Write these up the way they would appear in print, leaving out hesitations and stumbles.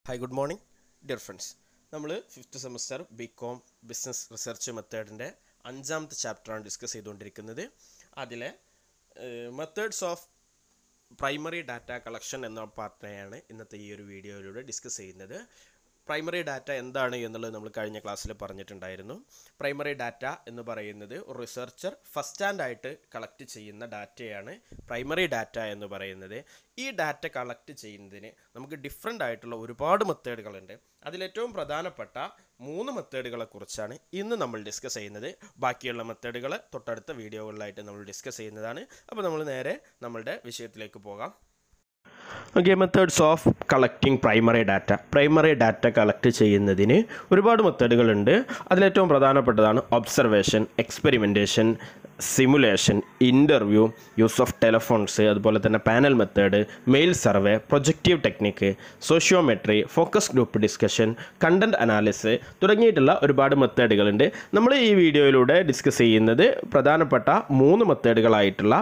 Hi, good morning, dear friends. നമ്മൾ 5th semester B Com business research മെത്തേഡിൻ്റെ 5ാമത്തെ ചാപ്റ്ററാണ് ഡിസ്കസ് ചെയ്തുകൊണ്ടിരിക്കുന്നത്. അതിലെ methods of primary data collection എന്ന പാർട്ടിനെയാണ് ഇന്നത്തെ ഈ ഒരു വീഡിയോയിലൂടെ ഡിസ്കസ് ചെയ്യുന്നത്. പ്രൈമറി ഡാറ്റ എന്താണ് എന്നുള്ളത് നമ്മൾ കഴിഞ്ഞ ക്ലാസ്സിൽ പറഞ്ഞിട്ടുണ്ടായിരുന്നു. പ്രൈമറി ഡാറ്റ എന്ന് പറയുന്നത് റിസർച്ചർ ഫസ്റ്റ് ഹാൻഡ് ആയിട്ട് കളക്ട് ചെയ്യുന്ന ഡാറ്റയാണ് പ്രൈമറി ഡാറ്റ എന്ന് പറയുന്നത്. ഈ ഡാറ്റ കളക്ട് ചെയ്യുന്നതിന് നമുക്ക് ഡിഫറെൻ്റ് ആയിട്ടുള്ള ഒരുപാട് മെത്തേഡുകളുണ്ട്. അതിലേറ്റവും പ്രധാനപ്പെട്ട 3 മെത്തേഡുകളെ കുറിച്ചാണ് ഇന്ന് നമ്മൾ ഡിസ്കസ് ചെയ്യുന്നത്. ബാക്കിയുള്ള മെത്തേഡുകൾ തൊട്ടടുത്ത വീഡിയോകളിലായിട്ട് നമ്മൾ ഡിസ്കസ് ചെയ്യുന്നതാണ്. അപ്പോൾ നമ്മൾ നേരെ നമ്മളുടെ വിഷയത്തിലേക്ക് പോകാം. Okay, methods of collecting primary data. Primary data collect ചെയ്യുന്നതിന് ഒരുപാട് മെത്തേഡുകളുണ്ട്. അതിലേറ്റവും പ്രധാനപ്പെട്ടതാണ് observation, experimentation, simulation, interview, use of telephones, അതുപോലെ തന്നെ panel method, mail survey, projective technique, sociometry, focus group discussion, content analysis തുടങ്ങിയിട്ടുള്ള ഒരുപാട് മെത്തേഡുകളുണ്ട്. നമ്മൾ ഈ വീഡിയോയിലൂടെ ഡിസ്കസ് ചെയ്യുന്നത് പ്രധാനപ്പെട്ട 3 മെത്തേഡുകളായിട്ടുള്ള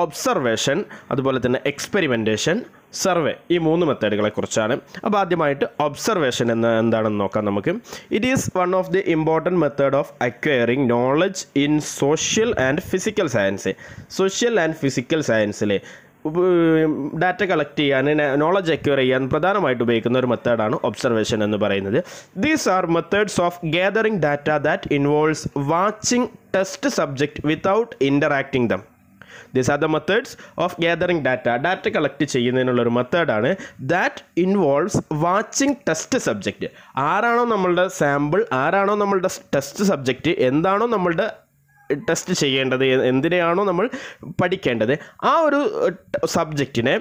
ഒബ്സർവേഷൻ, അതുപോലെ തന്നെ എക്സ്പെരിമെൻറ്റേഷൻ, സർവേ, ഈ 3 മെത്തേഡുകളെ കുറിച്ചാണ്. അപ്പോൾ ആദ്യമായിട്ട് ഒബ്സർവേഷൻ എന്താണെന്ന് നോക്കാം നമുക്ക്. It is one of the important method of acquiring knowledge in social and physical science. Social and physical സയൻസിൽ ഡാറ്റ കളക്ട് ചെയ്യാൻ, നോളജ് അക്വയർ ചെയ്യാൻ പ്രധാനമായിട്ട് ഉപയോഗിക്കുന്ന ഒരു മെത്തേഡാണ് ഒബ്സർവേഷൻ എന്ന് പറയുന്നത്. These are methods of gathering data that involves watching test subject without interacting them. These are the methods of gathering data. Data collect ചെയ്യുന്നതിനുള്ളൊരു മെത്തേഡാണ് that involves watching test subject. ആരാണോ നമ്മളുടെ സാമ്പിൾ, ആരാണോ നമ്മളുടെ ടെസ്റ്റ് സബ്ജക്റ്റ്, എന്താണോ നമ്മളുടെ test ചെയ്യേണ്ടത്, എന്തിനെയാണോ നമ്മൾ പഠിക്കേണ്ടത്, ആ ഒരു സബ്ജക്റ്റിനെ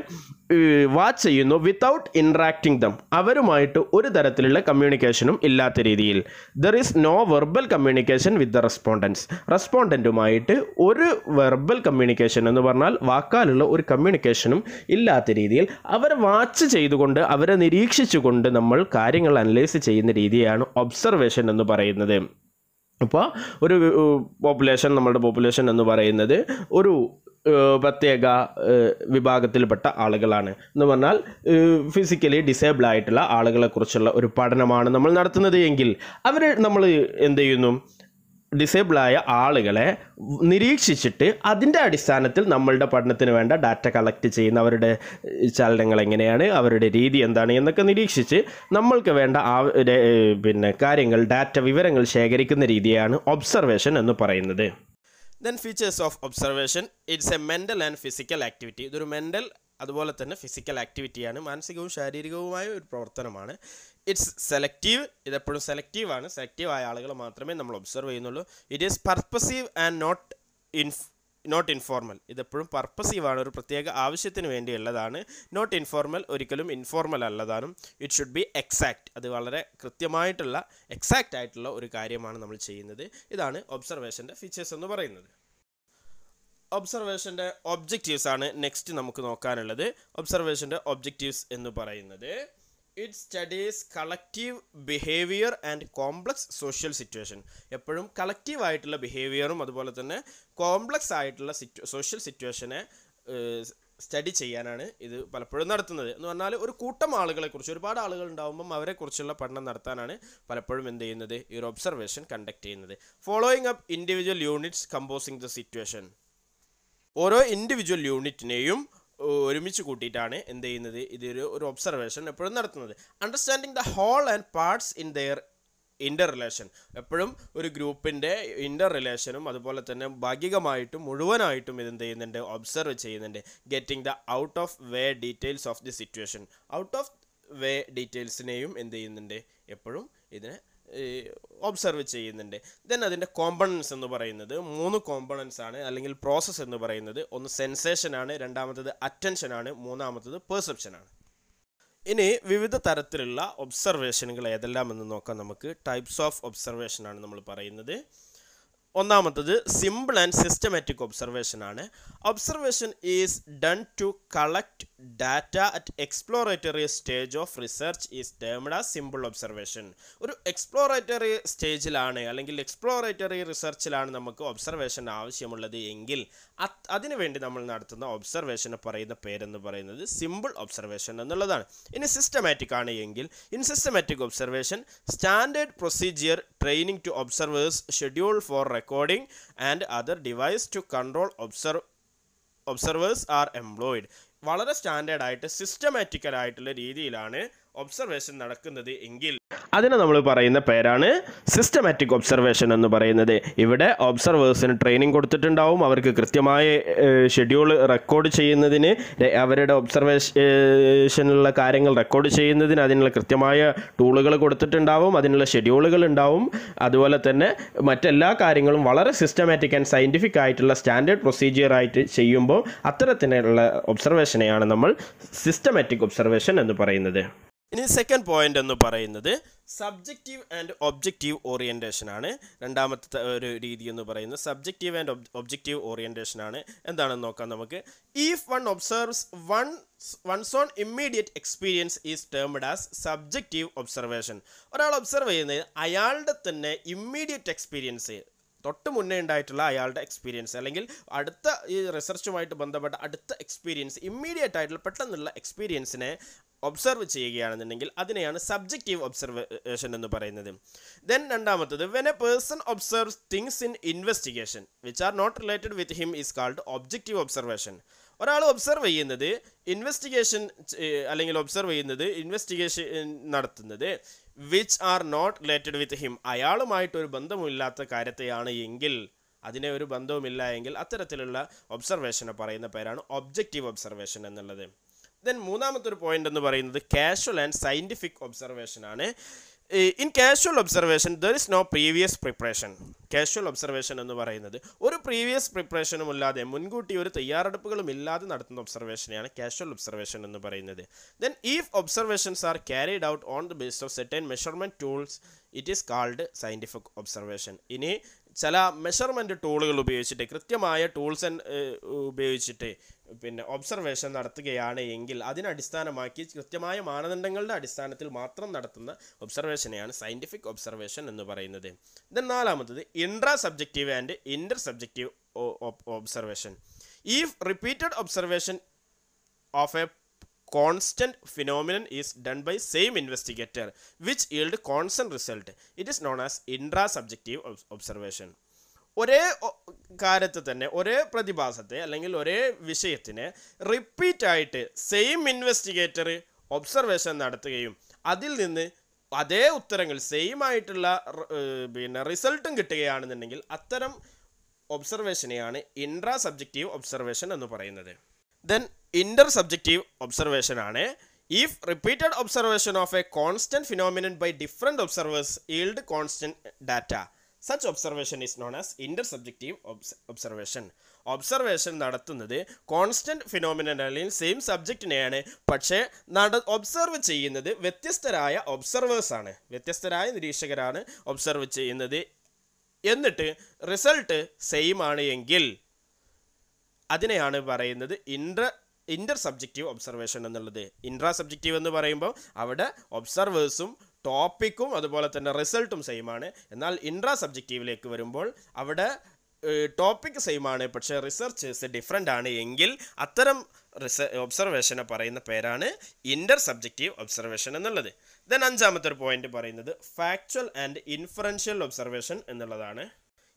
വാച്ച് ചെയ്യുന്നു വിത്തൗട്ട് ഇൻട്രാക്റ്റിംഗ് ദം. അവരുമായിട്ട് ഒരു തരത്തിലുള്ള കമ്മ്യൂണിക്കേഷനും ഇല്ലാത്ത രീതിയിൽ. There is no verbal communication with the respondents. റെസ്പോണ്ടൻറ്റുമായിട്ട് ഒരു വെർബൽ കമ്മ്യൂണിക്കേഷൻ എന്ന് പറഞ്ഞാൽ വാക്കാലുള്ള ഒരു കമ്മ്യൂണിക്കേഷനും ഇല്ലാത്ത രീതിയിൽ അവരെ വാച്ച് ചെയ്തുകൊണ്ട്, അവരെ നിരീക്ഷിച്ചുകൊണ്ട് നമ്മൾ കാര്യങ്ങൾ അനലൈസ് ചെയ്യുന്ന രീതിയാണ് ഒബ്സർവേഷൻ എന്ന് പറയുന്നത്. അപ്പോൾ ഒരു പോപ്പുലേഷൻ, നമ്മളുടെ പോപ്പുലേഷൻ എന്ന് പറയുന്നത് ഒരു പ്രത്യേക വിഭാഗത്തിൽപ്പെട്ട ആളുകളാണ് എന്ന് പറഞ്ഞാൽ ഫിസിക്കലി ഡിസേബിൾ ആയിട്ടുള്ള ആളുകളെക്കുറിച്ചുള്ള ഒരു പഠനമാണ് നമ്മൾ നടത്തുന്നത് എങ്കിൽ നമ്മൾ എന്ത് ചെയ്യുന്നു? ഡിസേബിളായ ആളുകളെ നിരീക്ഷിച്ചിട്ട് അതിൻ്റെ അടിസ്ഥാനത്തിൽ നമ്മളുടെ പഠനത്തിന് വേണ്ട ഡാറ്റ കളക്ട് ചെയ്യുന്ന, അവരുടെ ചലനങ്ങൾ എങ്ങനെയാണ്, അവരുടെ രീതി എന്താണ് എന്നൊക്കെ നിരീക്ഷിച്ച് നമ്മൾക്ക് വേണ്ട കാര്യങ്ങൾ, വിവരങ്ങൾ ശേഖരിക്കുന്ന രീതിയാണ് ഒബ്സർവേഷൻ എന്ന് പറയുന്നത്. Then features of observation. It's A mental and physical activity. ഇതൊരു മെൻ്റൽ അതുപോലെ തന്നെ ഫിസിക്കൽ ആക്ടിവിറ്റിയാണ്, മാനസികവും ശാരീരികവുമായ ഒരു പ്രവർത്തനമാണ്. It's selective. ഇതെപ്പോഴും സെലക്റ്റീവാണ്. സെലക്റ്റീവായ ആളുകൾ മാത്രമേ നമ്മൾ ഒബ്സർവ് ചെയ്യുന്നുള്ളൂ. It is purposive and not informal. ഇതെപ്പോഴും പർപ്പസീവാണ്, ഒരു പ്രത്യേക ആവശ്യത്തിന് വേണ്ടിയുള്ളതാണ്. നോട്ട് ഇൻഫോർമൽ, ഒരിക്കലും ഇൻഫോർമൽ അല്ലതാനും. It should be exact. അത് വളരെ കൃത്യമായിട്ടുള്ള, എക്സാക്റ്റ് ആയിട്ടുള്ള ഒരു കാര്യമാണ് നമ്മൾ ചെയ്യുന്നത്. ഇതാണ് ഒബ്സർവേഷൻ്റെ ഫീച്ചേഴ്സ് എന്ന് പറയുന്നത്. ഒബ്സർവേഷൻ്റെ ഒബ്ജക്റ്റീവ്സ് ആണ് നെക്സ്റ്റ് നമുക്ക് നോക്കാനുള്ളത്. ഒബ്സർവേഷൻ്റെ ഒബ്ജക്റ്റീവ്സ് എന്ന് പറയുന്നത് it studies collective behaviour and complex social situation. എപ്പോഴും കളക്റ്റീവായിട്ടുള്ള ബിഹേവിയറും അതുപോലെ തന്നെ കോംപ്ലക്സ് ആയിട്ടുള്ള സോഷ്യൽ സിറ്റുവേഷനെ സ്റ്റഡി ചെയ്യാനാണ് ഇത് പലപ്പോഴും നടത്തുന്നത്. എന്ന് പറഞ്ഞാൽ ഒരു കൂട്ടം ആളുകളെക്കുറിച്ച്, ഒരുപാട് ആളുകൾ ഉണ്ടാകുമ്പം അവരെക്കുറിച്ചുള്ള പഠനം നടത്താനാണ് പലപ്പോഴും എന്ത് ചെയ്യുന്നത്, ഈ ഒരു ഒബ്സർവേഷൻ കണ്ടക്ട് ചെയ്യുന്നത്. Following up individual units composing the situation. ഓരോ ഇൻഡിവിജ്വൽ യൂണിറ്റിനെയും ഒരുമിച്ച് കൂട്ടിയിട്ടാണ് എന്ത് ചെയ്യുന്നത്, ഒരു ഒബ്സർവേഷൻ എപ്പോഴും നടത്തുന്നത്. Understanding the whole and parts in their interrelation. എപ്പോഴും ഒരു ഗ്രൂപ്പിൻ്റെ ഇൻ്റർ റിലേഷനും അതുപോലെ തന്നെ ഭാഗികമായിട്ടും മുഴുവനായിട്ടും ഇതെന്ത് ചെയ്യുന്നുണ്ട്, ഒബ്സർവ് ചെയ്യുന്നുണ്ട്. Getting the out of way details of the situation. Out of way ഡീറ്റെയിൽസിനെയും എന്ത് ചെയ്യുന്നുണ്ട്, എപ്പോഴും ഇതിനെ ഒബ്സർവ് ചെയ്യുന്നുണ്ട്. ദെൻ അതിൻ്റെ കോമ്പണൻസ് എന്ന് പറയുന്നത് 3 കോമ്പണൻസ് ആണ്, അല്ലെങ്കിൽ പ്രോസസ്സ് എന്ന് പറയുന്നത്. ഒന്ന് സെൻസേഷനാണ്, രണ്ടാമത്തത് അറ്റൻഷനാണ്, മൂന്നാമത്തത് പെർസെപ്ഷനാണ്. ഇനി വിവിധ തരത്തിലുള്ള ഒബ്സർവേഷനുകൾ ഏതെല്ലാം എന്ന് നോക്കാം നമുക്ക്. ടൈപ്സ് ഓഫ് ഒബ്സർവേഷനാണ് നമ്മൾ പറയുന്നത്. ഒന്നാമത്തത് സിമ്പിൾ ആൻഡ് സിസ്റ്റമാറ്റിക് ഒബ്സർവേഷൻ ആണ്. Observation is done to collect data at exploratory stage of research is termed as simple observation. ഒരു എക്സ്പ്ലോറേറ്ററി സ്റ്റേജിലാണ് അല്ലെങ്കിൽ എക്സ്പ്ലോറേറ്ററി റിസർച്ചിലാണ് നമുക്ക് ഒബ്സർവേഷൻ ആവശ്യമുള്ളത് എങ്കിൽ അതിനുവേണ്ടി നമ്മൾ നടത്തുന്ന ഒബ്സർവേഷന് പറയുന്ന പേരെന്ന് പറയുന്നത് സിമ്പിൾ ഒബ്സർവേഷൻ എന്നുള്ളതാണ്. ഇനി സിസ്റ്റമാറ്റിക് ആണ് എങ്കിൽ in systematic observation standard procedure training to observers schedule for recording and other device to control observers are employed. വളരെ സ്റ്റാൻഡേർഡായിട്ട് സിസ്റ്റമാറ്റിക്കലായിട്ടുള്ള രീതിയിലാണ് ഒബ്സർവേഷൻ നടക്കുന്നത് എങ്കിൽ അതിനെ നമ്മൾ പറയുന്ന പേരാണ് സിസ്റ്റമാറ്റിക് ഒബ്സർവേഷൻ എന്ന് പറയുന്നത്. ഇവിടെ ഒബ്സർവേഴ്സിന് ട്രെയിനിങ് കൊടുത്തിട്ടുണ്ടാവും, അവർക്ക് കൃത്യമായ ഷെഡ്യൂൾ റെക്കോർഡ് ചെയ്യുന്നതിന്, അവരുടെ ഒബ്സർവേഷനുള്ള കാര്യങ്ങൾ റെക്കോർഡ് ചെയ്യുന്നതിന് അതിനുള്ള കൃത്യമായ ടൂളുകൾ കൊടുത്തിട്ടുണ്ടാവും, അതിനുള്ള ഷെഡ്യൂളുകൾ ഉണ്ടാവും. അതുപോലെ തന്നെ മറ്റെല്ലാ കാര്യങ്ങളും വളരെ സിസ്റ്റമാറ്റിക് ആൻഡ് സയൻറ്റിഫിക് ആയിട്ടുള്ള സ്റ്റാൻഡേർഡ് പ്രൊസീജിയർ ആയിട്ട് ചെയ്യുമ്പോൾ അത്തരത്തിലുള്ള ഒബ്സർവേഷനെയാണ് നമ്മൾ സിസ്റ്റമാറ്റിക് ഒബ്സർവേഷൻ എന്ന് പറയുന്നത്. ഇനി സെക്കൻഡ് പോയിന്റ് എന്ന് പറയുന്നത് സബ്ജക്റ്റീവ് ആൻഡ് ഒബ്ജക്റ്റീവ് ഓറിയൻറ്റേഷൻ ആണ്. രണ്ടാമത്തെ ഒരു രീതി എന്ന് പറയുന്നത് സബ്ജക്റ്റീവ് ആൻഡ് ഒബ്ജക്റ്റീവ് ഓറിയൻറ്റേഷൻ ആണ്. എന്താണെന്ന് നോക്കാം നമുക്ക്. If one observes one's own immediate experience is termed as subjective observation. ഒരാൾ ഒബ്സർവ് ചെയ്യുന്നത് അയാളുടെ തന്നെ ഇമ്മീഡിയറ്റ് എക്സ്പീരിയൻസ്, തൊട്ട് മുന്നേ ഉണ്ടായിട്ടുള്ള അയാളുടെ എക്സ്പീരിയൻസ് അല്ലെങ്കിൽ അടുത്ത ഈ റിസർച്ചുമായിട്ട് ബന്ധപ്പെട്ട അടുത്ത എക്സ്പീരിയൻസ്, ഇമ്മീഡിയറ്റ് ആയിട്ടുള്ള പെട്ടെന്നുള്ള എക്സ്പീരിയൻസിനെ ഒബ്സർവ് ചെയ്യുകയാണെന്നുണ്ടെങ്കിൽ അതിനെയാണ് സബ്ജക്റ്റീവ് ഒബ്സർവേഷൻ എന്ന് പറയുന്നത്. ദെൻ രണ്ടാമത്തത് when a person observes things in investigation which are not related with him is called objective observation. ഒരാൾ ഒബ്സർവ് ചെയ്യുന്നത് ഇൻവെസ്റ്റിഗേഷൻ നടത്തുന്നത് which are not related with him, അയാളുമായിട്ടൊരു ബന്ധമില്ലാത്ത കാര്യത്തെയാണ് എങ്കിൽ, അതിനെ ഒരു ബന്ധവുമില്ല എങ്കിൽ അത്തരത്തിലുള്ള ഒബ്സർവേഷനെ പറയുന്ന പേരാണ് ഒബ്ജക്റ്റീവ് ഒബ്സർവേഷൻ എന്നുള്ളത്. ദെൻ മൂന്നാമത്തെ ഒരു പോയിന്റ് എന്ന് പറയുന്നത് കാഷ്വൽ ആൻഡ് സയൻറ്റിഫിക് ഒബ്സർവേഷൻ ആണ്. In casual observation there is no previous preparation. Casual observation എന്ന് പറയുന്നത് ഒരു പ്രീവിയസ് പ്രിപ്പറേഷനും ഇല്ലാതെ, മുൻകൂട്ടി ഒരു തയ്യാറെടുപ്പുകളും ഇല്ലാതെ നടത്തുന്ന ഒബ്സർവേഷനെയാണ് കാഷ്വൽ ഒബ്സർവേഷൻ എന്ന് പറയുന്നത്. Then if observations R carried out on the base of certain measurement tools it is called scientific observation. ഇനി ചില മെഷർമെൻറ്റ് ടൂളുകൾ ഉപയോഗിച്ചിട്ട്, കൃത്യമായ ടൂൾസ് ഉപയോഗിച്ചിട്ട് പിന്നെ ഒബ്സർവേഷൻ നടത്തുകയാണ് എങ്കിൽ അതിനടിസ്ഥാനമാക്കി കൃത്യമായ മാനദണ്ഡങ്ങളുടെ അടിസ്ഥാനത്തിൽ മാത്രം നടത്തുന്ന ഒബ്സർവേഷനെയാണ് സയൻറ്റിഫിക് ഒബ്സർവേഷൻ എന്ന് പറയുന്നത്. ദെൻ നാലാമത്തത് intra subjective and inter subjective observation. If repeated observation of A constant phenomenon is done by same investigator which yield constant result, it is known as intrasubjective observation. ഒരേ കാര്യത്തെ തന്നെ, ഒരേ പ്രതിഭാസത്തെ അല്ലെങ്കിൽ ഒരേ വിഷയത്തിനെ റിപ്പീറ്റ് ആയിട്ട് സെയിം ഇൻവെസ്റ്റിഗേറ്റർ ഒബ്സർവേഷൻ നടത്തുകയും അതിൽ നിന്ന് അതേ ഉത്തരങ്ങൾ സെയിം ആയിട്ടുള്ള പിന്നെ റിസൾട്ടും കിട്ടുകയാണെന്നുണ്ടെങ്കിൽ അത്തരം ഒബ്സർവേഷനെയാണ് ഇൻട്രാ സബ്ജക്റ്റീവ് ഒബ്സർവേഷൻ എന്ന് പറയുന്നത്. ദെൻ ഇൻ്റർ സബ്ജക്റ്റീവ് ഒബ്സർവേഷൻ ആണ്. If repeated observation of a constant phenomenon by different observers yield constant data, such observation is known as intersubjective observation. Observation നടത്തുന്നത് കോൺസ്റ്റന്റ് ഫിനോമിനൻ അല്ലെങ്കിൽ same സബ്ജക്റ്റിനെയാണ്, പക്ഷേ observe ചെയ്യുന്നത് വ്യത്യസ്തരായ ഒബ്സർവേഴ്സാണ്, വ്യത്യസ്തരായ നിരീക്ഷകരാണ് observe ചെയ്യുന്നത്. എന്നിട്ട് result same ആണ് എങ്കിൽ അതിനെയാണ് പറയുന്നത് ഇൻ്റർ സബ്ജക്റ്റീവ് ഒബ്സർവേഷൻ എന്നുള്ളത്. ഇൻട്രാ സബ്ജക്റ്റീവ് എന്ന് പറയുമ്പോൾ അവിടെ ഒബ്സർവേഴ്സും ടോപ്പിക്കും അതുപോലെ തന്നെ റിസൾട്ടും സെയിം ആണ്. എന്നാൽ ഇൻട്രാ സബ്ജക്റ്റീവിലേക്ക് വരുമ്പോൾ അവിടെ ടോപ്പിക് സെയിം ആണ്, പക്ഷേ റിസർച്ചേഴ്സ് ഡിഫറെൻ്റ് ആണ് എങ്കിൽ അത്തരം ഒബ്സർവേഷനെ പറയുന്ന പേരാണ് ഇൻ്റർ സബ്ജക്റ്റീവ് ഒബ്സർവേഷൻ എന്നുള്ളത്. ദെൻ അഞ്ചാമത്തെ ഒരു പോയിന്റ് പറയുന്നത് ഫാക്ച്വൽ ആൻഡ് ഇൻഫറൻഷ്യൽ ഒബ്സർവേഷൻ എന്നുള്ളതാണ്.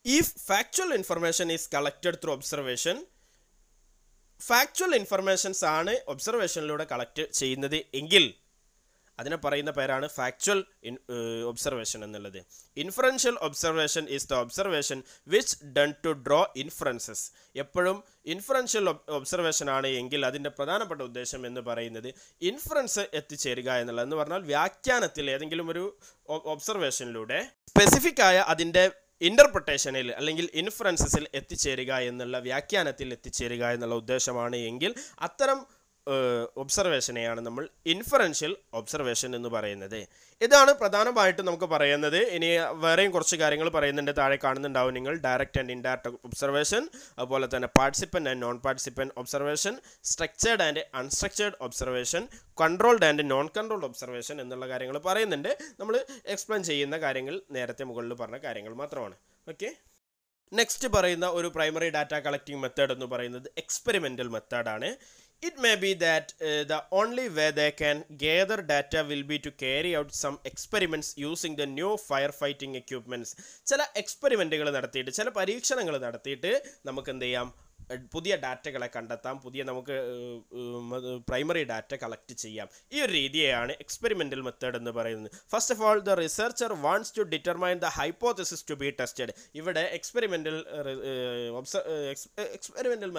If factual information is collected through observation, factual informations ആണ് ഒബ്സർവേഷനിലൂടെ കളക്ട് ചെയ്യുന്നത് എങ്കിൽ അതിനെ പറയുന്ന പേരാണ് ഫാക്ച്വൽ ഒബ്സർവേഷൻ എന്നുള്ളത്. Inferential observation is the observation which done to draw inferences. എപ്പോഴും ഇൻഫറൻഷ്യൽ ഒബ്സർവേഷൻ ആണ് എങ്കിൽ അതിൻ്റെ പ്രധാനപ്പെട്ട ഉദ്ദേശം എന്ന് പറയുന്നത് ഇൻഫറൻസ് എത്തിച്ചേരുക എന്നുള്ളത്. എന്ന് പറഞ്ഞാൽ വ്യാഖ്യാനത്തിൽ ഏതെങ്കിലും ഒരു ഒബ്സർവേഷനിലൂടെ സ്പെസിഫിക് ആയ അതിൻ്റെ ഇൻ്റർപ്രിട്ടേഷനിൽ അല്ലെങ്കിൽ ഇൻഫറൻസസിൽ എത്തിച്ചേരുക എന്നുള്ള, വ്യാഖ്യാനത്തിൽ എത്തിച്ചേരുക എന്നുള്ള ഉദ്ദേശമാണ് എങ്കിൽ അത്തരം ഒബ്സർവേഷനെയാണ് നമ്മൾ ഇൻഫറൻഷ്യൽ ഒബ്സർവേഷൻ എന്ന് പറയുന്നത്. ഇതാണ് പ്രധാനമായിട്ടും നമുക്ക് പറയുന്നത്. ഇനി വേറെയും കുറച്ച് കാര്യങ്ങൾ പറയുന്നുണ്ട്, താഴെ കാണുന്നുണ്ടാവും നിങ്ങൾ. ഡയറക്റ്റ് ആൻഡ് ഇൻഡയറക്റ്റ് ഒബ്സർവേഷൻ, അതുപോലെ തന്നെ participant and non participant observation, structured and unstructured observation, controlled and non controlled observation എന്നുള്ള കാര്യങ്ങൾ പറയുന്നുണ്ട്. നമ്മൾ എക്സ്പ്ലെയിൻ ചെയ്യുന്ന കാര്യങ്ങൾ നേരത്തെ മുകളിൽ പറഞ്ഞ കാര്യങ്ങൾ മാത്രമാണ്. ഓക്കെ, നെക്സ്റ്റ് പറയുന്ന ഒരു പ്രൈമറി ഡാറ്റ കളക്ടിങ് മെത്തേഡ് എന്ന് പറയുന്നത് എക്സ്പെരിമെൻ്റൽ മെത്തേഡാണ്. It may be that the only way they can gather data will be to carry out some experiments using the new firefighting equipments. ചില എക്സ്പെരിമെൻറ്റുകൾ നടത്തിയിട്ട്, ചില പരീക്ഷണങ്ങൾ നടത്തിയിട്ട് നമുക്ക് എന്ത് ചെയ്യാം, പുതിയ ഡാറ്റകളെ കണ്ടെത്താം, പുതിയ നമുക്ക് പ്രൈമറി ഡാറ്റ കളക്ട് ചെയ്യാം. ഈ ഒരു രീതിയെയാണ് എക്സ്പെരിമെൻ്റൽ മെത്തേഡ് എന്ന് പറയുന്നത്. First of all, the researcher wants to determine the hypothesis to be tested. ഇവിടെ എക്സ്പെരിമെൻ്റൽ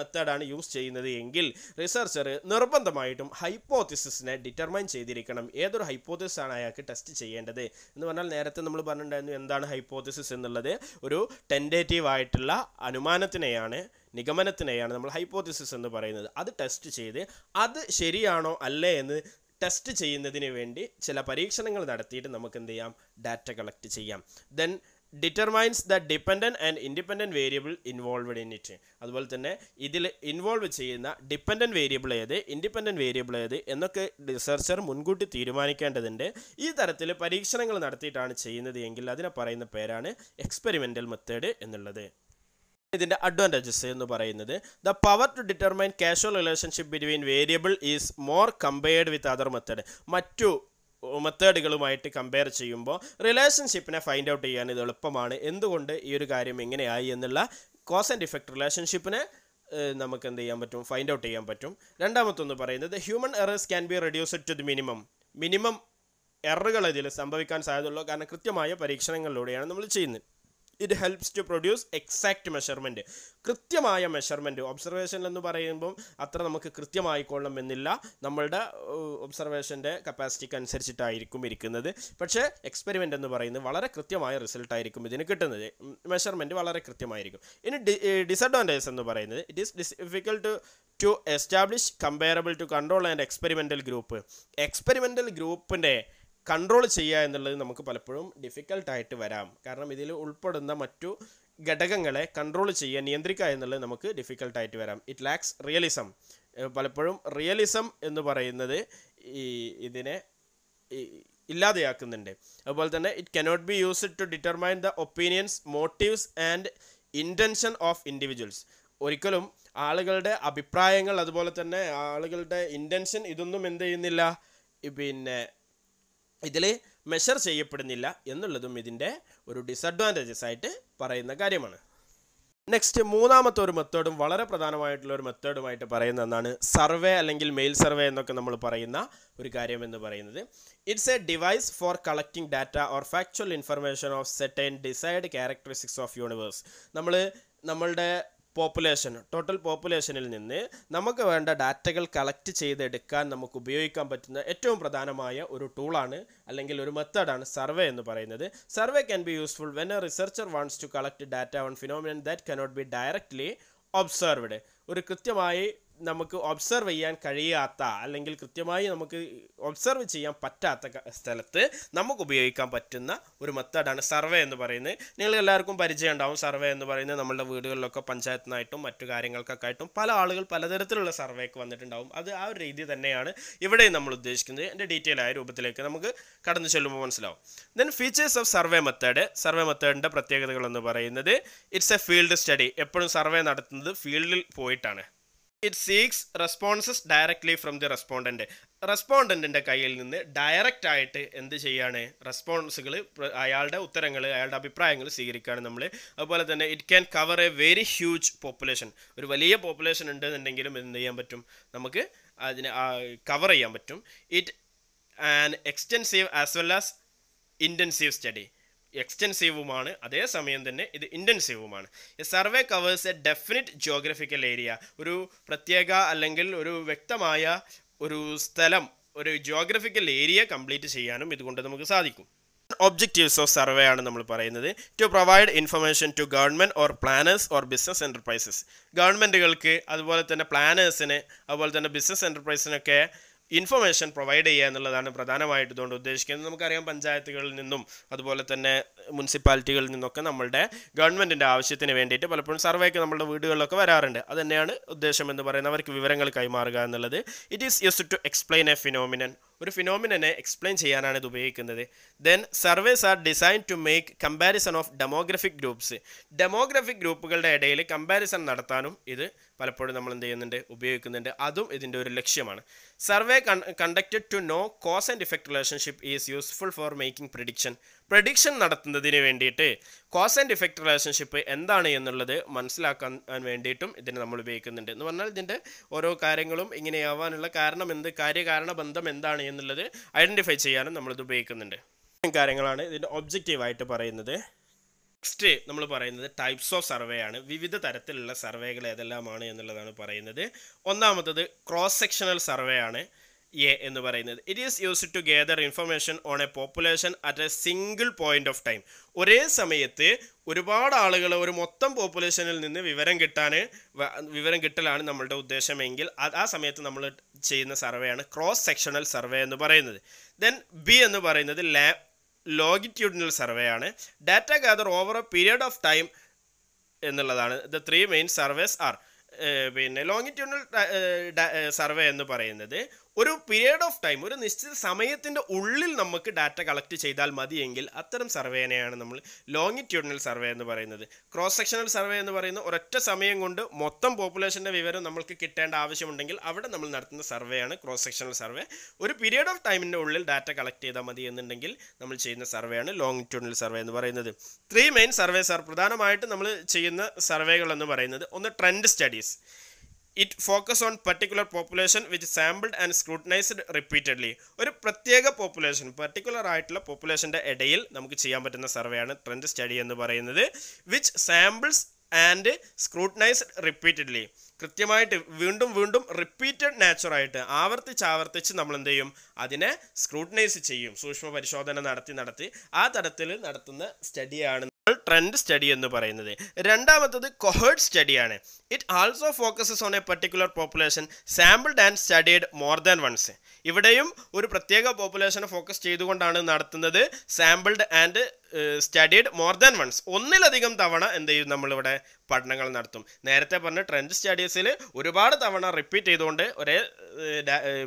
മെത്തേഡാണ് യൂസ് ചെയ്യുന്നത് എങ്കിൽ റിസർച്ചർ നിർബന്ധമായിട്ടും ഹൈപ്പോത്തസിസിനെ ഡിറ്റർമൈൻ ചെയ്തിരിക്കണം. ഏതൊരു ഹൈപ്പോത്തസിസ് ആണ് അയാൾക്ക് ടെസ്റ്റ് ചെയ്യേണ്ടത് എന്ന് പറഞ്ഞാൽ, നേരത്തെ നമ്മൾ പറഞ്ഞിട്ടുണ്ടായിരുന്നു എന്താണ് ഹൈപ്പോത്തസിസ് എന്നുള്ളത്. ഒരു ടെൻഡേറ്റീവ് ആയിട്ടുള്ള അനുമാനത്തിനെയാണ്, നിഗമനത്തിനെയാണ് നമ്മൾ ഹൈപ്പോത്തസിസ് എന്ന് പറയുന്നത്. അത് ടെസ്റ്റ് ചെയ്ത് അത് ശരിയാണോ അല്ലേ എന്ന് ടെസ്റ്റ് ചെയ്യുന്നതിന് വേണ്ടി ചില പരീക്ഷണങ്ങൾ നടത്തിയിട്ട് നമുക്ക് എന്ത് ചെയ്യാം, ഡാറ്റ കളക്ട് ചെയ്യാം. Then determines the dependent and independent variable involved in it. അതുപോലെ തന്നെ ഇതിൽ ഇൻവോൾവ് ചെയ്യുന്ന ഡിപ്പെൻഡൻറ്റ് വേരിയബിൾ ഏത്, ഇൻഡിപെൻഡൻറ്റ് വേരിയബിൾ ഏത് എന്നൊക്കെ റിസർച്ചർ മുൻകൂട്ടി തീരുമാനിക്കേണ്ടതുണ്ട്. ഈ തരത്തിൽ പരീക്ഷണങ്ങൾ നടത്തിയിട്ടാണ് ചെയ്യുന്നത് എങ്കിൽ അതിനെ പറയുന്ന പേരാണ് എക്സ്പെരിമെൻ്റൽ മെത്തേഡ് എന്നുള്ളത്. ഇതിൻ്റെ അഡ്വാൻറ്റേജസ് എന്ന് പറയുന്നത്, the power to determine casual relationship between variable is more compared with other method. മറ്റു മെത്തേഡുകളുമായിട്ട് കമ്പയർ ചെയ്യുമ്പോൾ റിലേഷൻഷിപ്പിനെ ഫൈൻഡ് ഔട്ട് ചെയ്യാൻ ഇത് എളുപ്പമാണ്. എന്തുകൊണ്ട് ഈ ഒരു കാര്യം എങ്ങനെയായി എന്നുള്ള കോസ് ആൻഡ് ഇഫക്റ്റ് റിലേഷൻഷിപ്പിനെ നമുക്ക് എന്ത് ചെയ്യാൻ പറ്റും, ഫൈൻഡ് ഔട്ട് ചെയ്യാൻ പറ്റും. രണ്ടാമത്തൊന്ന് പറയുന്നത്, human errors can be reduced to the minimum എററുകൾ ഇതിൽ സംഭവിക്കാൻ സാധ്യതയുള്ളൂ, കാരണം കൃത്യമായ പരീക്ഷണങ്ങളിലൂടെയാണ് നമ്മൾ ചെയ്യുന്നത്. It helps to produce exact measurement. കൃത്യമായ മെഷർമെൻറ്റ് ഒബ്സർവേഷൻ എന്ന് പറയുമ്പം അത്ര നമുക്ക് കൃത്യമായിക്കൊള്ളും എന്നില്ല, നമ്മളുടെ ഒബ്സർവേഷൻ്റെ കപ്പാസിറ്റിക്ക് അനുസരിച്ചിട്ടായിരിക്കും ഇരിക്കുന്നത്. പക്ഷേ എക്സ്പെരിമെൻ്റ് എന്ന് പറയുന്നത് വളരെ കൃത്യമായ റിസൾട്ടായിരിക്കും ഇതിന് കിട്ടുന്നത്, മെഷർമെൻറ്റ് വളരെ കൃത്യമായിരിക്കും. ഇനി ഡിസഡ്വാൻറ്റേജസ് എന്ന് പറയുന്നത്, it is difficult to establish comparable to control and experimental group. Experimental ഗ്രൂപ്പിൻ്റെ കൺട്രോൾ ചെയ്യുക എന്നുള്ളത് നമുക്ക് പലപ്പോഴും ഡിഫിക്കൽട്ടായിട്ട് വരാം, കാരണം ഇതിൽ ഉൾപ്പെടുന്ന മറ്റു ഘടകങ്ങളെ കൺട്രോൾ ചെയ്യുക, നിയന്ത്രിക്കുക എന്നുള്ളത് നമുക്ക് ഡിഫിക്കൽട്ടായിട്ട് വരാം. It lacks realism. പലപ്പോഴും റിയലിസം എന്ന് പറയുന്നത് ഇതിനെ ഇല്ലാതെയാക്കുന്നുണ്ട്. അതുപോലെ തന്നെ it cannot be used to determine the opinions, motives and intention of individuals. ഒരിക്കലും ആളുകളുടെ അഭിപ്രായങ്ങൾ, അതുപോലെ തന്നെ ആളുകളുടെ ഇൻറ്റൻഷൻ, ഇതൊന്നും എന്ത് ചെയ്യുന്നില്ല, പിന്നെ ഇതിൽ മെഷർ ചെയ്യപ്പെടുന്നില്ല എന്നുള്ളതും ഇതിൻ്റെ ഒരു ഡിസഡ്വാൻറ്റേജസ് ആയിട്ട് പറയുന്ന കാര്യമാണ്. നെക്സ്റ്റ് മൂന്നാമത്തെ ഒരു മെത്തേഡും വളരെ പ്രധാനമായിട്ടുള്ള ഒരു മെത്തേഡുമായിട്ട് പറയുന്ന ഒന്നാണ് സർവേ അല്ലെങ്കിൽ മെയിൽ സർവേ എന്നൊക്കെ നമ്മൾ പറയുന്ന ഒരു കാര്യം എന്ന് പറയുന്നത്. It's A device for collecting data or factual information of certain decide characteristics of universe. നമ്മളുടെ പോപ്പുലേഷൻ, ടോട്ടൽ പോപ്പുലേഷനിൽ നിന്ന് നമുക്ക് വേണ്ട ഡാറ്റകൾ കളക്ട് ചെയ്തെടുക്കാൻ നമുക്ക് ഉപയോഗിക്കാൻ പറ്റുന്ന ഏറ്റവും പ്രധാനമായ ഒരു ടൂളാണ് അല്ലെങ്കിൽ ഒരു മെത്തേഡാണ് സർവേ എന്ന് പറയുന്നത്. Survey can be useful when a researcher wants to collect data on phenomenon that cannot be directly observed. ഒരു കൃത്യമായി നമുക്ക് ഒബ്സർവ് ചെയ്യാൻ കഴിയാത്ത അല്ലെങ്കിൽ കൃത്യമായി നമുക്ക് ഒബ്സർവ് ചെയ്യാൻ പറ്റാത്ത സ്ഥലത്ത് നമുക്ക് ഉപയോഗിക്കാൻ പറ്റുന്ന ഒരു മെത്തേഡാണ് സർവേ എന്ന് പറയുന്നത്. നിങ്ങൾ എല്ലാവർക്കും പരിചയം ഉണ്ടാവും. സർവേ എന്ന് പറയുന്നത് നമ്മളുടെ വീടുകളിലൊക്കെ പഞ്ചായത്തിനായിട്ടും മറ്റു കാര്യങ്ങൾക്കൊക്കെ ആയിട്ടും പല ആളുകൾ പലതരത്തിലുള്ള സർവേക്ക് വന്നിട്ടുണ്ടാവും. അത് ആ ഒരു രീതി തന്നെയാണ് ഇവിടെയും നമ്മൾ ഉദ്ദേശിക്കുന്നത്. എൻ്റെ ഡീറ്റെയിൽ ആയ രൂപത്തിലേക്ക് നമുക്ക് കടന്നു ചെല്ലുമ്പോൾ മനസ്സിലാവും. Then features of survey method. Survey മെത്തേഡിൻ്റെ പ്രത്യേകതകൾ എന്ന് പറയുന്നത്, ഇറ്റ്സ് എ ഫീൽഡ് സ്റ്റഡി. എപ്പോഴും സർവേ നടത്തുന്നത് ഫീൽഡിൽ പോയിട്ടാണ്. It seeks responses directly from the respondent. റെസ്പോണ്ടൻറ്റിൻ്റെ കയ്യിൽ നിന്ന് ഡയറക്റ്റ് ആയിട്ട് എന്ത് ചെയ്യാണ്, റെസ്പോൺസുകൾ, അയാളുടെ ഉത്തരങ്ങൾ, അയാളുടെ അഭിപ്രായങ്ങൾ സ്വീകരിക്കുകയാണ് നമ്മൾ. അതുപോലെ തന്നെ it can cover A very huge population. ഒരു വലിയ പോപ്പുലേഷൻ ഉണ്ടെന്നുണ്ടെങ്കിലും എന്ത് ചെയ്യാൻ പറ്റും, നമുക്ക് അതിനെ കവർ ചെയ്യാൻ പറ്റും. It an extensive as well as intensive study. എക്സ്റ്റെൻസീവുമാണ്, അതേസമയം തന്നെ ഇത് ഇൻറ്റൻസീവുമാണ്. Survey covers a definite geographical area. ഒരു പ്രത്യേക അല്ലെങ്കിൽ ഒരു വ്യക്തമായ ഒരു സ്ഥലം, ഒരു ജിയോഗ്രഫിക്കൽ ഏരിയ കംപ്ലീറ്റ് ചെയ്യാനും ഇതുകൊണ്ട് നമുക്ക് സാധിക്കും. ഒബ്ജക്റ്റീവ്സ് ഓഫ് സർവേ ആണ് നമ്മൾ പറയുന്നത്. To provide information to government or planners or business enterprises. ഗവൺമെൻറ്റുകൾക്ക് അതുപോലെ തന്നെ പ്ലാനേഴ്സിന് അതുപോലെ തന്നെ ബിസിനസ് എൻ്റർപ്രൈസിനൊക്കെ ഇൻഫർമേഷൻ പ്രൊവൈഡ് ചെയ്യുക എന്നുള്ളതാണ് പ്രധാനമായിട്ട് ഇതുകൊണ്ട് ഉദ്ദേശിക്കുന്നത്. നമുക്കറിയാം പഞ്ചായത്തുകളിൽ നിന്നും അതുപോലെ തന്നെ മുനിസിപ്പാലിറ്റികളിൽ നിന്നൊക്കെ നമ്മളുടെ ഗവൺമെൻറ്റിൻ്റെ ആവശ്യത്തിന് വേണ്ടിയിട്ട് പലപ്പോഴും സർവേക്ക് നമ്മുടെ വീടുകളിലൊക്കെ വരാറുണ്ട്. അത് തന്നെയാണ് ഉദ്ദേശം എന്ന് പറയുന്നത്, അവർക്ക് വിവരങ്ങൾ കൈമാറുക എന്നുള്ളത്. It is used to explain a phenomenon. ഒരു ഫിനോമിനനെ എക്സ്പ്ലെയിൻ ചെയ്യാനാണ് ഇത് ഉപയോഗിക്കുന്നത്. Then surveys are design to make comparison of demographic groups. Demographic ഗ്രൂപ്പുകളുടെ ഇടയിൽ കമ്പാരിസൺ നടത്താനും ഇത് പലപ്പോഴും നമ്മൾ എന്ത് ചെയ്യുന്നുണ്ട്, ഉപയോഗിക്കുന്നുണ്ട്. അതും ഇതിൻ്റെ ഒരു ലക്ഷ്യമാണ്. Survey conducted to know cause and effect relationship is useful for making prediction നടത്തുന്നതിന് വേണ്ടിയിട്ട് കോസ് ആൻഡ് ഇഫക്റ്റ് റിലേഷൻഷിപ്പ് എന്താണ് എന്നുള്ളത് മനസ്സിലാക്കാൻ വേണ്ടിയിട്ടും ഇതിനെ നമ്മൾ ഉപയോഗിക്കുന്നുണ്ട്. എന്ന് പറഞ്ഞാൽ ഇതിൻ്റെ ഓരോ കാര്യങ്ങളും ഇങ്ങനെയാവാനുള്ള കാരണം എന്ത്, കാര്യകാരണ ബന്ധം എന്താണ് എന്നുള്ളത് ഐഡൻറ്റിഫൈ ചെയ്യാനും നമ്മളിത് ഉപയോഗിക്കുന്നുണ്ട്. കാര്യങ്ങളാണ് ഇതിൻ്റെ ഒബ്ജക്റ്റീവായിട്ട് പറയുന്നത്. നെക്സ്റ്റ് നമ്മൾ പറയുന്നത് ടൈപ്സ് ഓഫ് സർവേ ആണ്. വിവിധ തരത്തിലുള്ള സർവേകൾ ഏതെല്ലാമാണ് എന്നുള്ളതാണ് പറയുന്നത്. ഒന്നാമത്തത് ക്രോസ് സെക്ഷണൽ സർവേ ആണ്, എ എന്ന് പറയുന്നത്. It is used to gather information on a population at a single point of time. ഒരേ സമയത്ത് ഒരുപാട് ആളുകൾ ഒരു മൊത്തം പോപ്പുലേഷനിൽ നിന്ന് വിവരം കിട്ടലാണ് നമ്മളുടെ ഉദ്ദേശമെങ്കിൽ ആ സമയത്ത് നമ്മൾ ചെയ്യുന്ന സർവേയാണ് ക്രോസ് സെക്ഷണൽ സർവേ എന്ന് പറയുന്നത്. ദെൻ ബി എന്ന് പറയുന്നത് ലോങ്ങിറ്റ്യൂഡിനൽ സർവേ ആണ്. Data gather over a period of time എന്നുള്ളതാണ്. The three main surveys are. പിന്നെ ലോങ്ങിറ്റ്യൂഡിനൽ സർവേ എന്ന് പറയുന്നത് ഒരു പീരിയഡ് ഓഫ് ടൈം, ഒരു നിശ്ചിത സമയത്തിൻ്റെ ഉള്ളിൽ നമുക്ക് ഡാറ്റ കളക്ട് ചെയ്താൽ മതിയെങ്കിൽ അത്തരം സർവേനെയാണ് നമ്മൾ ലോങ്ങിറ്റ്യൂഡിനൽ സർവേ എന്ന് പറയുന്നത്. ക്രോസ് സെക്ഷണൽ സർവേ എന്ന് പറയുന്നത് ഒരൊറ്റ സമയം കൊണ്ട് മൊത്തം പോപ്പുലേഷൻ്റെ വിവരം നമ്മൾക്ക് കിട്ടേണ്ട ആവശ്യമുണ്ടെങ്കിൽ അവിടെ നമ്മൾ നടത്തുന്ന സർവേയാണ് ക്രോസ് സെക്ഷണൽ സർവേ. ഒരു പീരിയഡ് ഓഫ് ടൈമിൻ്റെ ഉള്ളിൽ ഡാറ്റ കളക്ട് ചെയ്താൽ മതി എന്നുണ്ടെങ്കിൽ നമ്മൾ ചെയ്യുന്ന സർവേയാണ് ലോങ്ങിറ്റ്യൂഡിനൽ സർവേ എന്ന് പറയുന്നത്. Three main surveys are. പ്രധാനമായിട്ട് നമ്മൾ ചെയ്യുന്ന സർവേകൾ എന്ന് പറയുന്നത്, ഒന്ന് trend studies. It focus on particular population which sampled and scrutinized repeatedly. ഒരു പ്രത്യേക പോപ്പുലേഷൻ, പർട്ടിക്കുലർ ആയിട്ടുള്ള പോപ്പുലേഷൻ്റെ ഇടയിൽ നമുക്ക് ചെയ്യാൻ പറ്റുന്ന സർവേയാണ് ട്രെൻഡ് സ്റ്റഡി എന്ന് പറയുന്നത്. Which samples and scrutinised repeatedly. കൃത്യമായിട്ട് വീണ്ടും റിപ്പീറ്റഡ് നാച്ചുറായിട്ട് ആവർത്തിച്ച് നമ്മൾ എന്ത് ചെയ്യും, അതിനെ സ്ക്രൂട്ടനൈസ് ചെയ്യും, സൂക്ഷ്മ പരിശോധന നടത്തി ആ തരത്തിൽ നടത്തുന്ന സ്റ്റഡിയാണ് ട്രെൻഡ് സ്റ്റഡി എന്ന് പറയുന്നത്. രണ്ടാമത്തത് കൊഹേർട്ട് സ്റ്റഡിയാണ്. It also focuses on a particular population sampled and studied more than once. ഇവിടെയും ഒരു പ്രത്യേക പോപ്പുലേഷനെ ഫോക്കസ് ചെയ്തുകൊണ്ടാണ് നടത്തുന്നത്. Sampled and studied more than once. ഒന്നിലധികം തവണ എന്ത് ചെയ്യും, നമ്മളിവിടെ പഠനങ്ങൾ നടത്തും. നേരത്തെ പറഞ്ഞ ട്രെൻഡ് സ്റ്റഡീസിൽ ഒരുപാട് തവണ റിപ്പീറ്റ് ചെയ്തുകൊണ്ട് ഒരേ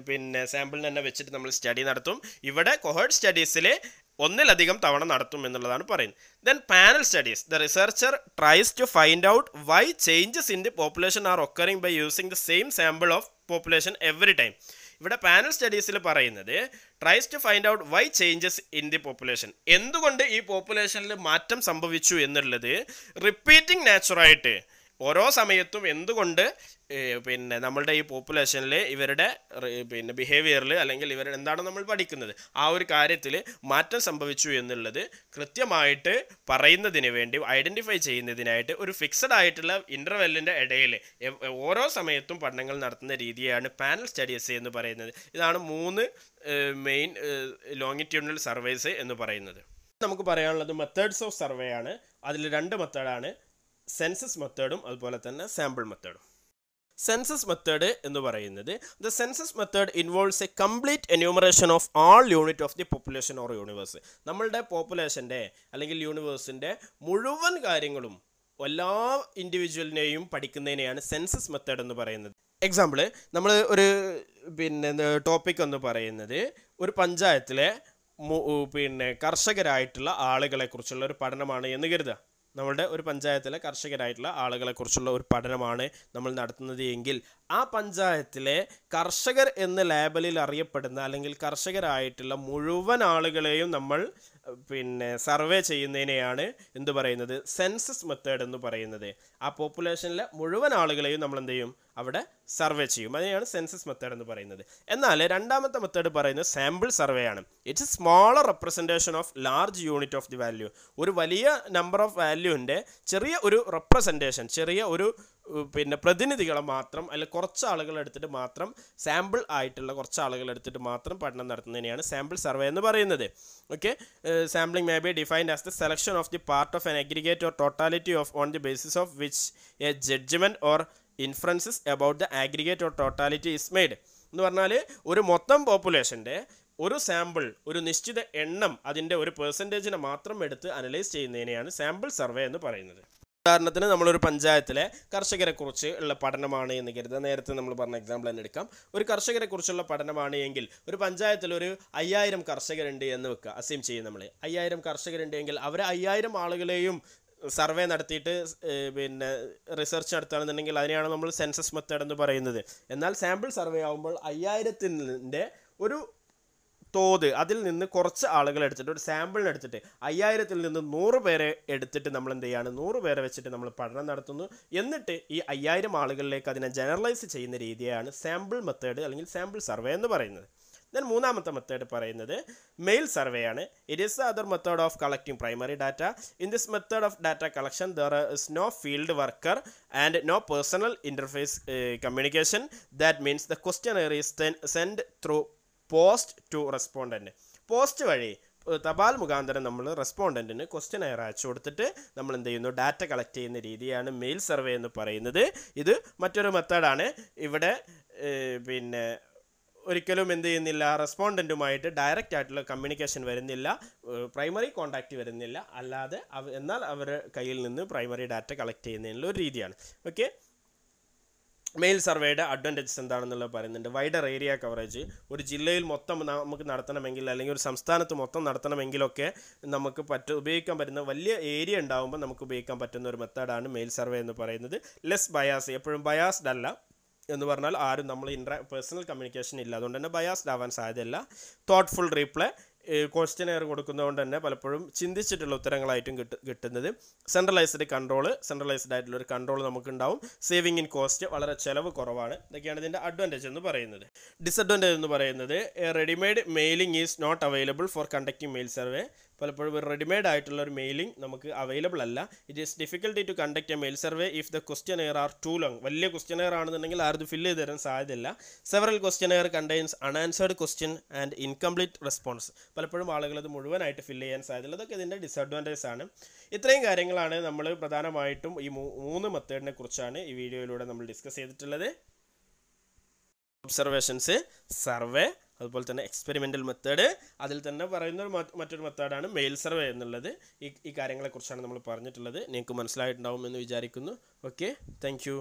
പിന്നെ സാമ്പിളിന് തന്നെ വെച്ചിട്ട് നമ്മൾ സ്റ്റഡി നടത്തും. ഇവിടെ കൊഹേർട്ട് സ്റ്റഡീസിൽ ഒന്നിലധികം തവണ നടത്തും എന്നുള്ളതാണ് പറയുന്നത്. Then panel studies. The researcher tries to find out why changes in the population are occurring by using the same sample of population every time. ഇവിടെ പാനൽ സ്റ്റഡീസിൽ പറയുന്നത് tries to find out why changes in the population. എന്തുകൊണ്ട് ഈ പോപ്പുലേഷനിൽ മാറ്റം സംഭവിച്ചു എന്നുള്ളത് repeating നാച്ചുറായിട്ട് ഓരോ സമയത്തും എന്തുകൊണ്ട് പിന്നെ നമ്മളുടെ ഈ പോപ്പുലേഷനിൽ ഇവരുടെ പിന്നെ ബിഹേവിയറിൽ അല്ലെങ്കിൽ ഇവരുടെ എന്താണ് നമ്മൾ പഠിക്കുന്നത് ആ ഒരു കാര്യത്തിൽ മാറ്റം സംഭവിച്ചു എന്നുള്ളത് കൃത്യമായിട്ട് പറയുന്നതിന് വേണ്ടി ഐഡൻറ്റിഫൈ ചെയ്യുന്നതിനായിട്ട് ഒരു ഫിക്സഡ് ആയിട്ടുള്ള ഇൻ്റർവെല്ലിൻ്റെ ഇടയിൽ ഓരോ സമയത്തും പഠനങ്ങൾ നടത്തുന്ന രീതിയാണ് പാനൽ സ്റ്റഡീസ് എന്ന് പറയുന്നത്. ഇതാണ് മൂന്ന് മെയിൻ ലോങ്ങിറ്റ്യൂഡിനൽ സർവേസ് എന്ന് പറയുന്നത്. നമുക്ക് പറയാനുള്ളത് മെത്തേഡ്സ് ഓഫ് സർവേ ആണ്. അതിൽ രണ്ട് മെത്തേഡാണ്, സെൻസസ് മെത്തേഡും അതുപോലെ തന്നെ സാമ്പിൾ മെത്തേഡും. സെൻസസ് മെത്തേഡ് എന്ന് പറയുന്നത് the census method involves A complete enumeration of all unit of the population or universe. നമ്മളുടെ പോപ്പുലേഷൻ്റെ അല്ലെങ്കിൽ യൂണിവേഴ്സിൻ്റെ മുഴുവൻ കാര്യങ്ങളും എല്ലാ ഇൻഡിവിജ്വലിനെയും പഠിക്കുന്നതിനെയാണ് സെൻസസ് മെത്തേഡ് എന്ന് പറയുന്നത്. എക്സാമ്പിൾ, നമ്മൾ ഒരു പിന്നെ ടോപ്പിക് എന്ന് പറയുന്നത് ഒരു പഞ്ചായത്തിലെ പിന്നെ കർഷകരായിട്ടുള്ള ആളുകളെക്കുറിച്ചുള്ള ഒരു പഠനമാണ് എന്ന് കരുതുക. നമ്മളുടെ ഒരു പഞ്ചായത്തിലെ കർഷകരായിട്ടുള്ള ആളുകളെക്കുറിച്ചുള്ള ഒരു പഠനമാണ് നമ്മൾ നടത്തുന്നത് എങ്കിൽ ആ പഞ്ചായത്തിലെ കർഷകർ എന്ന ലേബലിൽ അറിയപ്പെടുന്ന അല്ലെങ്കിൽ കർഷകരായിട്ടുള്ള മുഴുവൻ ആളുകളെയും നമ്മൾ പിന്നെ സർവേ ചെയ്യുന്നതിനെയാണ് എന്ത് പറയുന്നത്, സെൻസസ് മെത്തേഡ് എന്ന് പറയുന്നത്. ആ പോപ്പുലേഷനിലെ മുഴുവൻ ആളുകളെയും നമ്മൾ എന്ത് ചെയ്യും, അവിടെ സർവേ ചെയ്യും. അതിനെയാണ് സെൻസസ് മെത്തേഡ് എന്ന് പറയുന്നത്. എന്നാൽ രണ്ടാമത്തെ മെത്തേഡ് പറയുന്നത് സാമ്പിൾ സർവേ ആണ്. It's A smaller representation of large unit of the value. ഒരു വലിയ നമ്പർ ഓഫ് വാല്യൂവിൻ്റെ ചെറിയ ഒരു റെപ്രസെൻറ്റേഷൻ, ചെറിയ ഒരു പിന്നെ പ്രതിനിധികളെ മാത്രം അല്ലെങ്കിൽ കുറച്ച് ആളുകൾ എടുത്തിട്ട് മാത്രം സാമ്പിൾ ആയിട്ടുള്ള കുറച്ച് ആളുകൾ എടുത്തിട്ട് മാത്രം പഠനം നടത്തുന്നതിനെയാണ് സാമ്പിൾ സർവേ എന്ന് പറയുന്നത്. Okay, sampling may be defined as the selection of the part of an aggregate or totality of on the basis of which a judgement or inferences about the aggregate or totality is made. എന്ന് പറഞ്ഞാൽ ഒരു മൊത്തം പോപ്പുലേഷൻ്റെ ഒരു sample, ഒരു നിശ്ചിത എണ്ണം, അതിൻ്റെ ഒരു പെർസെൻറ്റേജിനെ മാത്രം എടുത്ത് അനലൈസ് ചെയ്യുന്നതിനെയാണ് സാമ്പിൾ സർവേ എന്ന് പറയുന്നത്. ഉദാഹരണത്തിന് നമ്മളൊരു പഞ്ചായത്തിലെ കർഷകരെ കുറിച്ച് ഉള്ള പഠനമാണ് എന്ന് കരുതുക. നേരത്തെ നമ്മൾ പറഞ്ഞ എക്സാമ്പിൾ തന്നെ എടുക്കാം. ഒരു കർഷകരെ കുറിച്ചുള്ള പഠനമാണ് എങ്കിൽ ഒരു പഞ്ചായത്തിൽ ഒരു 5000 കർഷകരുണ്ട് എന്ന് വെക്കുക. അസ്യൂം ചെയ്യും നമ്മൾ 5000 കർഷകരുണ്ട് എങ്കിൽ അവർ 5000 ആളുകളെയും സർവേ നടത്തിയിട്ട് പിന്നെ റിസർച്ച് നടത്തുകയാണെന്നുണ്ടെങ്കിൽ അതിനെയാണ് നമ്മൾ സെൻസസ് മെത്തേഡ് എന്ന് പറയുന്നത്. എന്നാൽ സാമ്പിൾ സർവേ ആകുമ്പോൾ 5000-ൻ്റെ ഒരു തോത്, അതിൽ നിന്ന് കുറച്ച് ആളുകൾ എടുത്തിട്ട് ഒരു സാമ്പിളിന് എടുത്തിട്ട് 5000-ൽ നിന്ന് 100 പേരെ എടുത്തിട്ട് നമ്മൾ എന്ത് ചെയ്യാണ്, 100 പേരെ വെച്ചിട്ട് നമ്മൾ പഠനം നടത്തുന്നു. എന്നിട്ട് ഈ 5000 ആളുകളിലേക്ക് അതിനെ ജനറലൈസ് ചെയ്യുന്ന രീതിയാണ് സാമ്പിൾ മെത്തേഡ് അല്ലെങ്കിൽ സാമ്പിൾ സർവേ എന്ന് പറയുന്നത്. ദെൻ മൂന്നാമത്തെ മെത്തേഡ് പറയുന്നത് മെയിൽ സർവേ ആണ്. It is the other method of collecting primary data. In this method of data collection there is no field worker and no personal interface communication. That means the questionnaire is send through post to respondent. Post വഴി തപാൽ മുഖാന്തരം നമ്മൾ റെസ്പോണ്ടൻറ്റിന് questionnaire അയച്ചു കൊടുത്തിട്ട് നമ്മൾ എന്ത് ചെയ്യുന്നു, data collect ചെയ്യുന്ന രീതിയാണ് മെയിൽ സർവേ എന്ന് പറയുന്നത്. ഇത് മറ്റൊരു മെത്തേഡാണ്. ഇവിടെ പിന്നെ ഒരിക്കലും എന്ത് ചെയ്യുന്നില്ല, റെസ്പോണ്ടൻറ്റുമായിട്ട് ഡയറക്റ്റ് ആയിട്ടുള്ള കമ്മ്യൂണിക്കേഷൻ വരുന്നില്ല, പ്രൈമറി കോൺടാക്റ്റ് വരുന്നില്ല. അല്ലാതെ എന്നാൽ അവരുടെ കയ്യിൽ നിന്ന് പ്രൈമറി ഡാറ്റ കളക്ട് ചെയ്യുന്നതിനുള്ള ഒരു രീതിയാണ്. ഓക്കെ, മെയിൽ സർവേയുടെ അഡ്വാൻറ്റേജസ് എന്താണെന്നുള്ളത് പറയുന്നുണ്ട്. Wider area coverage. ഒരു ജില്ലയിൽ മൊത്തം നമുക്ക് നടത്തണമെങ്കിൽ അല്ലെങ്കിൽ ഒരു സംസ്ഥാനത്ത് മൊത്തം നടത്തണമെങ്കിലൊക്കെ നമുക്ക് ഉപയോഗിക്കാൻ പറ്റുന്ന വലിയ ഏരിയ ഉണ്ടാകുമ്പോൾ നമുക്ക് ഉപയോഗിക്കാൻ പറ്റുന്ന ഒരു മെത്തേഡാണ് മെയിൽ സർവേ എന്ന് പറയുന്നത്. ലെസ് ബയാസ്, എപ്പോഴും ബയാസ്ഡ് അല്ല എന്ന് പറഞ്ഞാൽ ആരും നമ്മൾ പേഴ്സണൽ കമ്മ്യൂണിക്കേഷൻ ഇല്ല, അതുകൊണ്ട് തന്നെ ബയാസ്ഡ് ആവാൻ സാധ്യതയില്ല. തോട്ട്ഫുൾ റീപ്ലൈ, ക്വസ്റ്റ്യനെയർ കൊടുക്കുന്നതുകൊണ്ട് തന്നെ പലപ്പോഴും ചിന്തിച്ചിട്ടുള്ള ഉത്തരങ്ങളായിട്ടും കിട്ടുന്നത്. സെൻട്രലൈസ്ഡ് ആയിട്ടുള്ള ഒരു കൺട്രോൾ നമുക്കുണ്ടാവും. സേവിങ് ഇൻ കോസ്റ്റ്, വളരെ ചിലവ് കുറവാണ്. ഇതൊക്കെയാണ് ഇതിൻ്റെ അഡ്വാൻറ്റേജ് എന്ന് പറയുന്നത്. ഡിസഡ്വാൻറ്റേജ് എന്ന് പറയുന്നത് readymade mailing is not available for conducting mail survey. പലപ്പോഴും ഒരു റെഡിമെയ്ഡ് ആയിട്ടുള്ള ഒരു മെയിലിംഗ് നമുക്ക് അവൈലബിൾ അല്ല. It is difficulty to conduct a mail survey if the questionnaire are too long. വലിയ ക്വസ്റ്റ്യനെയർ ആണെന്നുണ്ടെങ്കിൽ ആരും ഫില്ല് ചെയ്ത് തരാൻ സാധ്യതയില്ല. Several questionnaire contains unanswered question and incomplete response. പലപ്പോഴും ആളുകൾ അത് മുഴുവനായിട്ട് ഫില്ല് ചെയ്യാൻ സാധ്യതയില്ല. അതൊക്കെ ഇതിൻ്റെ ഡിസഡ്വാൻറ്റേജസ് ആണ്. ഇത്രയും കാര്യങ്ങളാണ് നമ്മൾ പ്രധാനമായിട്ടും ഈ 3 മെത്തേഡിനെ കുറിച്ചാണ് ഈ വീഡിയോയിലൂടെ നമ്മൾ ഡിസ്കസ് ചെയ്തിട്ടുള്ളത്. ഒബ്സർവേഷൻസ്, സർവേ, അതുപോലെ തന്നെ എക്സ്പെരിമെൻ്റൽ മെത്തേഡ്, അതിൽ തന്നെ പറയുന്ന മറ്റൊരു മെത്തേഡാണ് മെയിൽ സർവേ എന്നുള്ളത്. ഈ കാര്യങ്ങളെക്കുറിച്ചാണ് നമ്മൾ പറഞ്ഞിട്ടുള്ളത്. നിങ്ങൾക്ക് മനസ്സിലായിട്ടുണ്ടാവും എന്ന് വിചാരിക്കുന്നു. Okay, thank you.